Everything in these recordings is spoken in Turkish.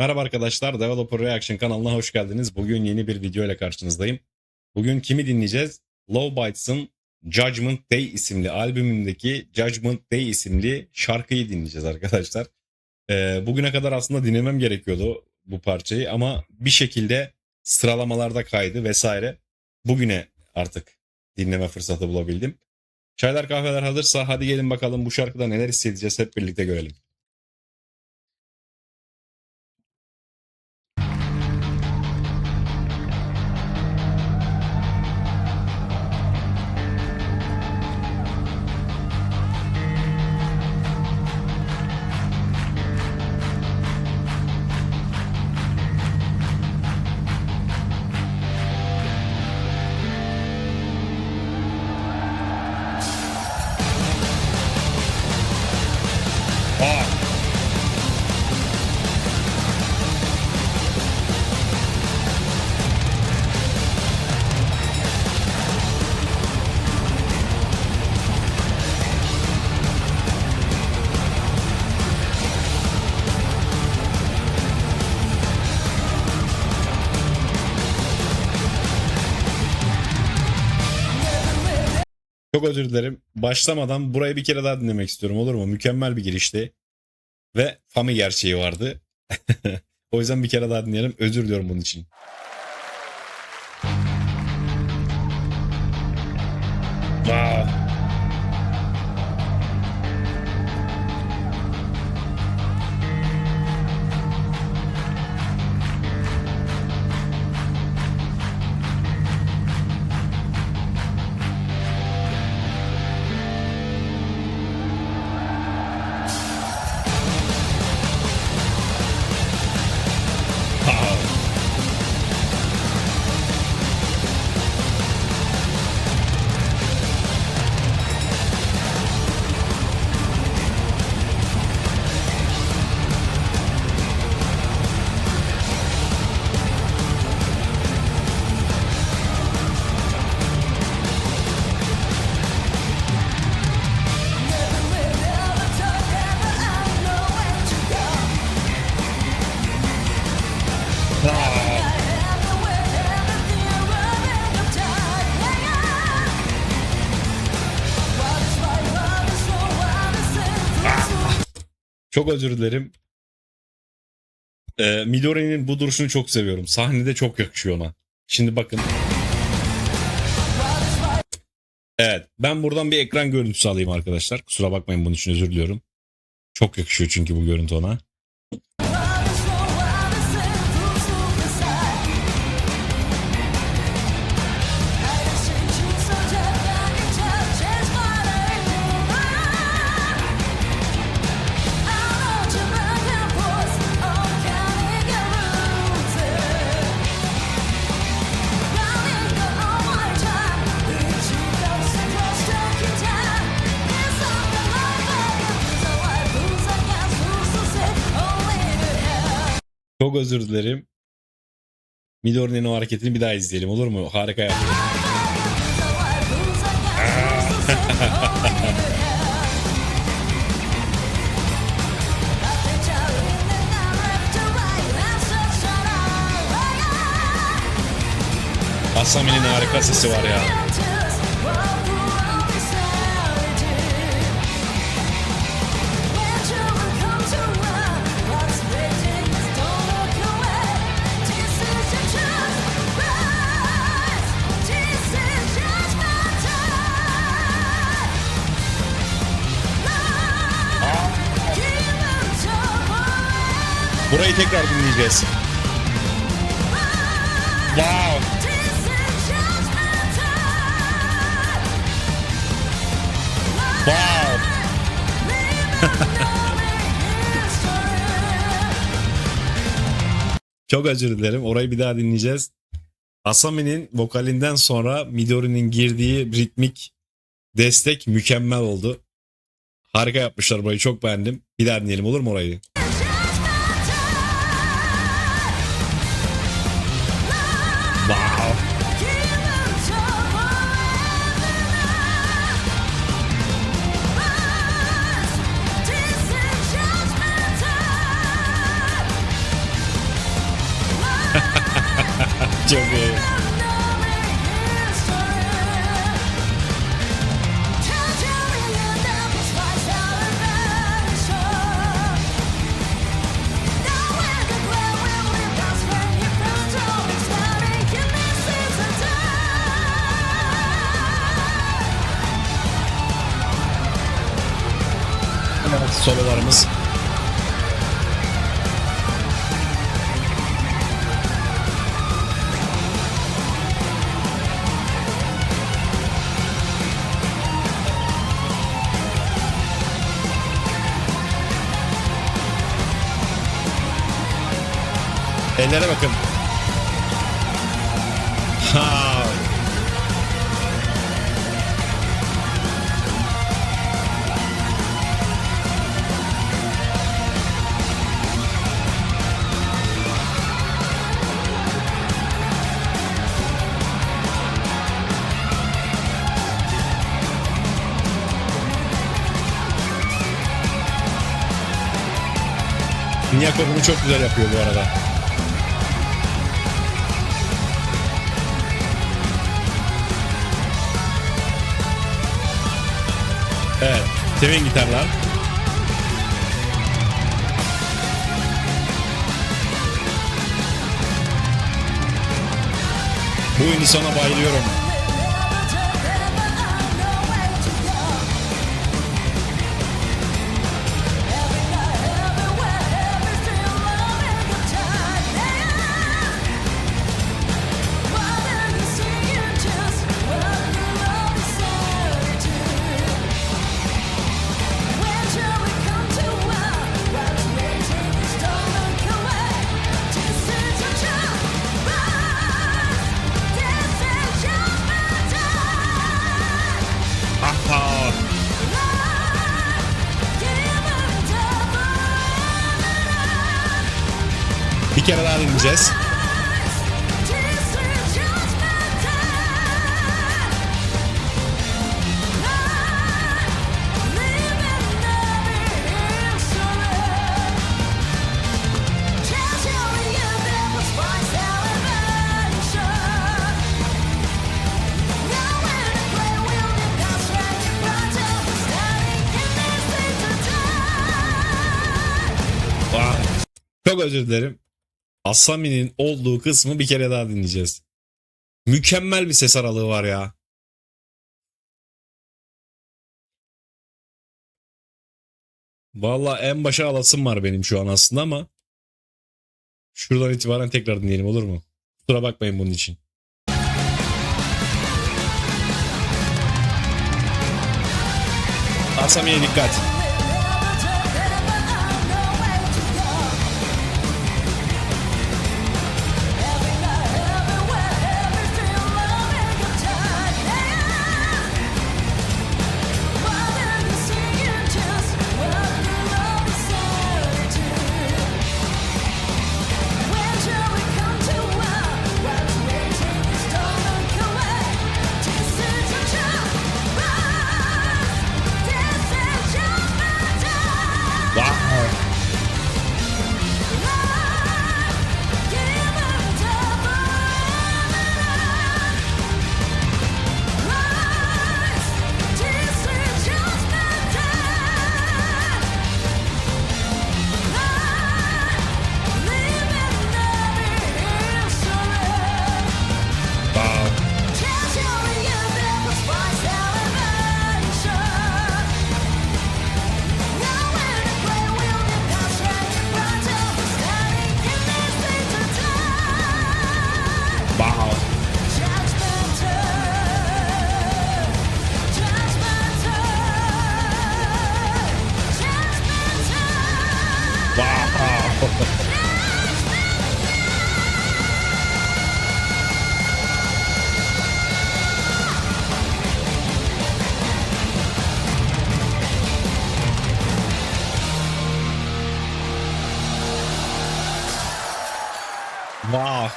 Merhaba arkadaşlar, Developer Reaction kanalına hoş geldiniz. Bugün yeni bir video ile karşınızdayım. Bugün kimi dinleyeceğiz? Low Bites'ın Judgment Day isimli albümündeki Judgment Day isimli şarkıyı dinleyeceğiz arkadaşlar. Bugüne kadar aslında dinlemem gerekiyordu bu parçayı ama bir şekilde sıralamalarda kaydı vesaire. Bugüne artık dinleme fırsatı bulabildim. Çaylar kahveler hazırsa hadi gelin bakalım bu şarkıda neler hissedeceğiz hep birlikte görelim. Aa! Çok özür dilerim. Başlamadan burayı bir kere daha dinlemek istiyorum, olur mu? Mükemmel bir girişti. Ve Fami gerçeği vardı. O yüzden bir kere daha dinleyelim. Özür diliyorum bunun için. Wow. Çok özür dilerim. Midori'nin bu duruşunu çok seviyorum. Sahnede çok yakışıyor ona. Şimdi bakın. Evet. Ben buradan bir ekran görüntüsü alayım arkadaşlar. Kusura bakmayın, bunun için özür diliyorum. Çok yakışıyor çünkü bu görüntü ona. Çok özür dilerim. Midori'nin o hareketini bir daha izleyelim, olur mu? Harika yaptı. Asami'nin harika sesi var ya. Burayı tekrar dinleyeceğiz. Wow. Wow. Çok özür dilerim. Orayı bir daha dinleyeceğiz. Asami'nin vokalinden sonra Midori'nin girdiği ritmik destek mükemmel oldu. Harika yapmışlar burayı. Çok beğendim. Bir daha dinleyelim, olur mu orayı? Wow. Çok iyi. Evet, sololarımız. Ellere bakın. Ha. Nyako bunu çok güzel yapıyor bu arada. Evet, Twin gitarlar. Bu unisona bayılıyorum. Bir kere daha dinleyeceğiz. Çok özür dilerim. Asami'nin olduğu kısmı bir kere daha dinleyeceğiz. Mükemmel bir ses aralığı var ya. Vallahi en başa alasım var benim şu an aslında ama şuradan itibaren tekrar dinleyelim, olur mu? Kusura bakmayın bunun için. Asami'ye dikkat. Wow.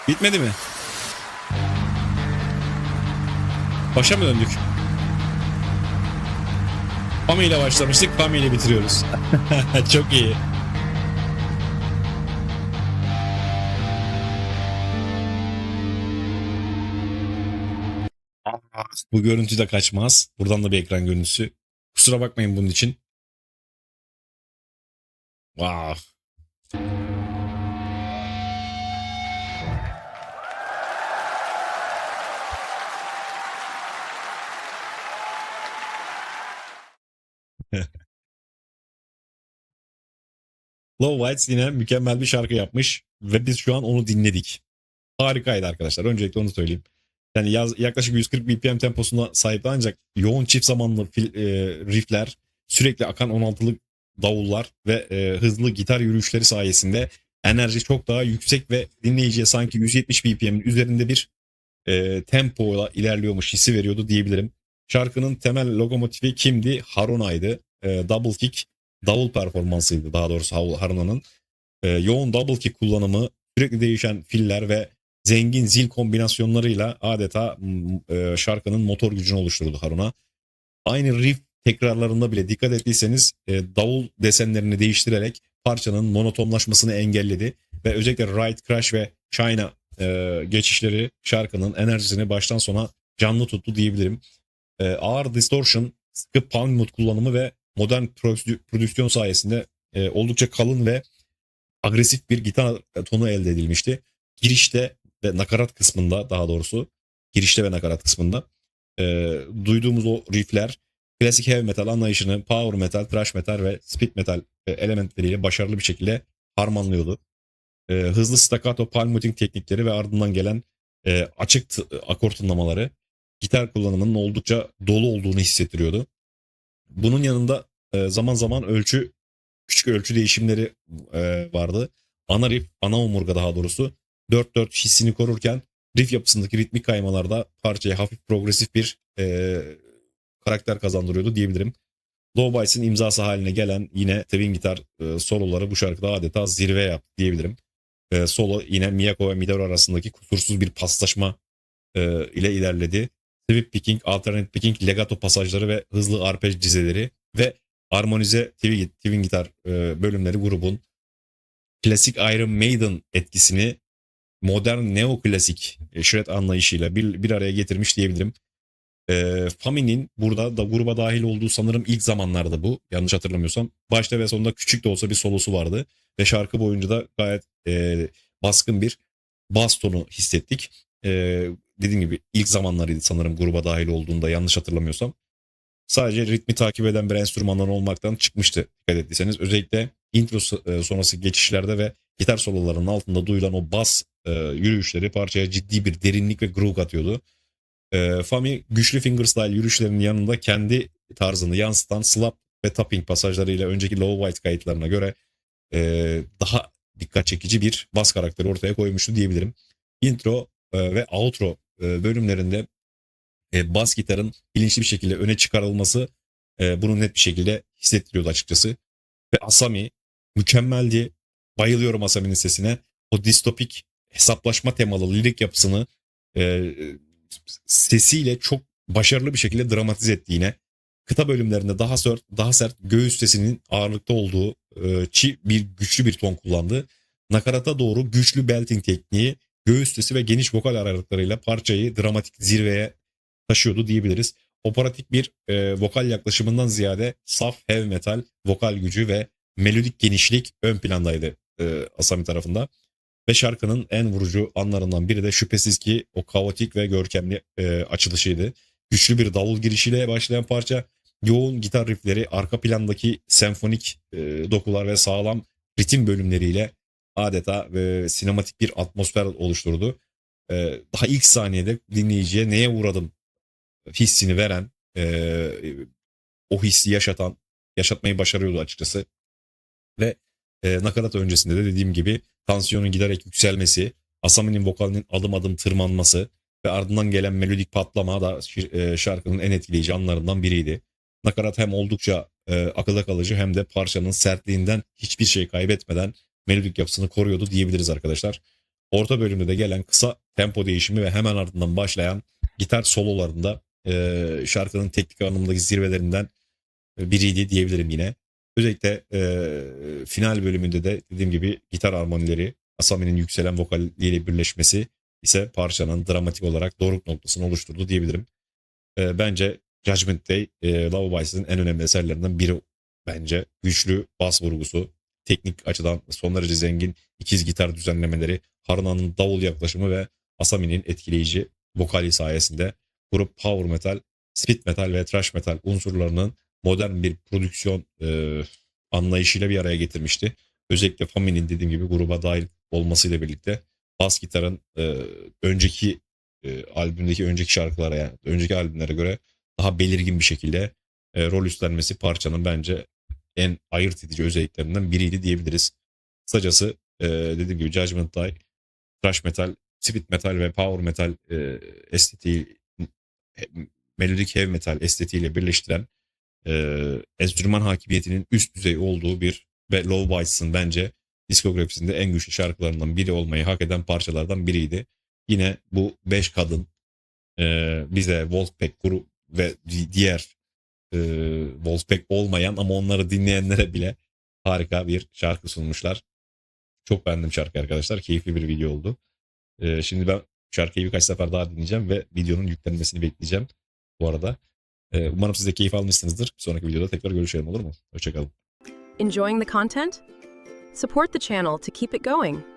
Bitmedi mi? Başa mı döndük? Fami ile başlamıştık, Fami ile bitiriyoruz. Çok iyi. Bu görüntü de kaçmaz. Buradan da bir ekran görüntüsü. Kusura bakmayın bunun için. Wow. Low Whites yine mükemmel bir şarkı yapmış ve biz şu an onu dinledik. Harikaydı arkadaşlar. Öncelikle onu söyleyeyim. Yani yaklaşık 140 BPM temposuna sahip ancak yoğun çift zamanlı riffler, sürekli akan 16'lık davullar ve hızlı gitar yürüyüşleri sayesinde enerji çok daha yüksek ve dinleyiciye sanki 170 BPM'in üzerinde bir tempoyla ilerliyormuş hissi veriyordu diyebilirim. Şarkının temel lokomotifi kimdi? Haruna'ydı. Double kick davul performansıydı daha doğrusu Haruna'nın. Yoğun double kick kullanımı, sürekli değişen filler ve zengin zil kombinasyonlarıyla adeta şarkının motor gücünü oluşturdu Haruna. Aynı riff tekrarlarında bile dikkat ettiyseniz davul desenlerini değiştirerek parçanın monotonlaşmasını engelledi. Ve özellikle Ride, Crash ve China geçişleri şarkının enerjisini baştan sona canlı tuttu diyebilirim. Ağır distortion, sıkı palm mute kullanımı ve modern prodüksiyon sayesinde oldukça kalın ve agresif bir gitar tonu elde edilmişti. Girişte ve nakarat kısmında daha doğrusu girişte ve nakarat kısmında duyduğumuz o riffler klasik heavy metal anlayışını power metal, thrash metal ve speed metal elementleriyle başarılı bir şekilde harmanlıyordu. Hızlı staccato palm muting teknikleri ve ardından gelen açık akor tınlamaları gitar kullanımının oldukça dolu olduğunu hissettiriyordu. Bunun yanında zaman zaman küçük ölçü değişimleri vardı. Ana riff, ana omurga daha doğrusu 4/4 hissini korurken riff yapısındaki ritmik kaymalarda parçaya hafif progresif bir karakter kazandırıyordu diyebilirim. Low Bites'in imzası haline gelen yine twin gitar soloları bu şarkıda adeta zirve yaptı diyebilirim. Solo yine Miyako ve Midori arasındaki kusursuz bir paslaşma ile ilerledi. Sweep picking, alternate picking, legato pasajları ve hızlı arpej dizeleri ve armonize twin gitar bölümleri grubun klasik Iron Maiden etkisini modern neoklasik shred anlayışıyla bir araya getirmiş diyebilirim. Fami'nin burada da gruba dahil olduğu sanırım ilk zamanlarda bu. Yanlış hatırlamıyorsam. Başta ve sonunda küçük de olsa bir solosu vardı. Ve şarkı boyunca da gayet baskın bir bas tonu hissettik. Dediğim gibi ilk zamanlarıydı sanırım gruba dahil olduğunda yanlış hatırlamıyorsam. Sadece ritmi takip eden bir enstrümanlar olmaktan çıkmıştı dikkat ettiyseniz. Özellikle intro sonrası geçişlerde ve gitar sololarının altında duyulan o bas yürüyüşleri parçaya ciddi bir derinlik ve groove katıyordu. Fami güçlü fingerstyle yürüyüşlerinin yanında kendi tarzını yansıtan slap ve tapping pasajlarıyla önceki Low White kayıtlarına göre daha dikkat çekici bir bas karakteri ortaya koymuştu diyebilirim. Intro ve outro bölümlerinde bas gitarın bilinçli bir şekilde öne çıkarılması bunu net bir şekilde hissettiriyordu açıkçası. Ve Asami mükemmeldi. Bayılıyorum Asami'nin sesine. O distopik hesaplaşma temalı lirik yapısını e, sesiyle çok başarılı bir şekilde dramatize etti yine. Kıta bölümlerinde daha sert göğüs sesinin ağırlıkta olduğu güçlü bir ton kullandı. Nakarata doğru güçlü belting tekniği, göğüs sesi ve geniş vokal aralıklarıyla parçayı dramatik zirveye taşıyordu diyebiliriz. Operatik bir vokal yaklaşımından ziyade saf heavy metal vokal gücü ve melodik genişlik ön plandaydı Asami tarafında. Ve şarkının en vurucu anlarından biri de şüphesiz ki o kaotik ve görkemli açılışıydı. Güçlü bir davul girişiyle başlayan parça, yoğun gitar riffleri, arka plandaki senfonik dokular ve sağlam ritim bölümleriyle adeta sinematik bir atmosfer oluşturdu. Daha ilk saniyede dinleyiciye neye uğradım hissini veren, o hissi yaşatmayı başarıyordu açıkçası. Ve nakarat öncesinde de dediğim gibi tansiyonun giderek yükselmesi, Asami'nin vokalinin adım adım tırmanması ve ardından gelen melodik patlama da şarkının en etkileyici anlarından biriydi. Nakarat hem oldukça akılda kalıcı hem de parçanın sertliğinden hiçbir şey kaybetmeden melodik yapısını koruyordu diyebiliriz arkadaşlar. Orta bölümde de gelen kısa tempo değişimi ve hemen ardından başlayan gitar sololarında şarkının teknik anlamındaki zirvelerinden biriydi diyebilirim yine. Özellikle final bölümünde de dediğim gibi gitar armonileri, Asami'nin yükselen vokaliyle birleşmesi ise parçanın dramatik olarak doruk noktasını oluşturdu diyebilirim. Bence Judgment Day Love Bice'ın en önemli eserlerinden biri bence. Güçlü bas vurgusu, teknik açıdan son derece zengin ikiz gitar düzenlemeleri, Haruna'nın davul yaklaşımı ve Asami'nin etkileyici vokali sayesinde grup power metal, speed metal ve thrash metal unsurlarının modern bir prodüksiyon anlayışıyla bir araya getirmişti. Özellikle Fami'nin dediğim gibi gruba dahil olmasıyla birlikte bas gitarın önceki albümdeki önceki şarkılara yani önceki albümlere göre daha belirgin bir şekilde rol üstlenmesi parçanın bence en ayırt edici özelliklerinden biriydi diyebiliriz. Kısacası dediğim gibi Judgment Day, thrash metal, speed metal ve power metal estetiği, melodik heavy metal estetiğiyle birleştiren enstrüman hakimiyetinin üst düzey olduğu bir ve Low Bites'ın bence diskografisinde en güçlü şarkılarından biri olmayı hak eden parçalardan biriydi. Yine bu 5 kadın bize Wolfpack grubu ve diğer Wolfpack olmayan ama onları dinleyenlere bile harika bir şarkı sunmuşlar. Çok beğendim şarkı arkadaşlar. Keyifli bir video oldu. Şimdi ben şarkıyı birkaç sefer daha dinleyeceğim ve videonun yüklenmesini bekleyeceğim bu arada. Umarım siz de keyif almışsınızdır. Bir sonraki videoda tekrar görüşelim olur mu? Hoşçakalın. Enjoying the content? Support the channel to keep it going.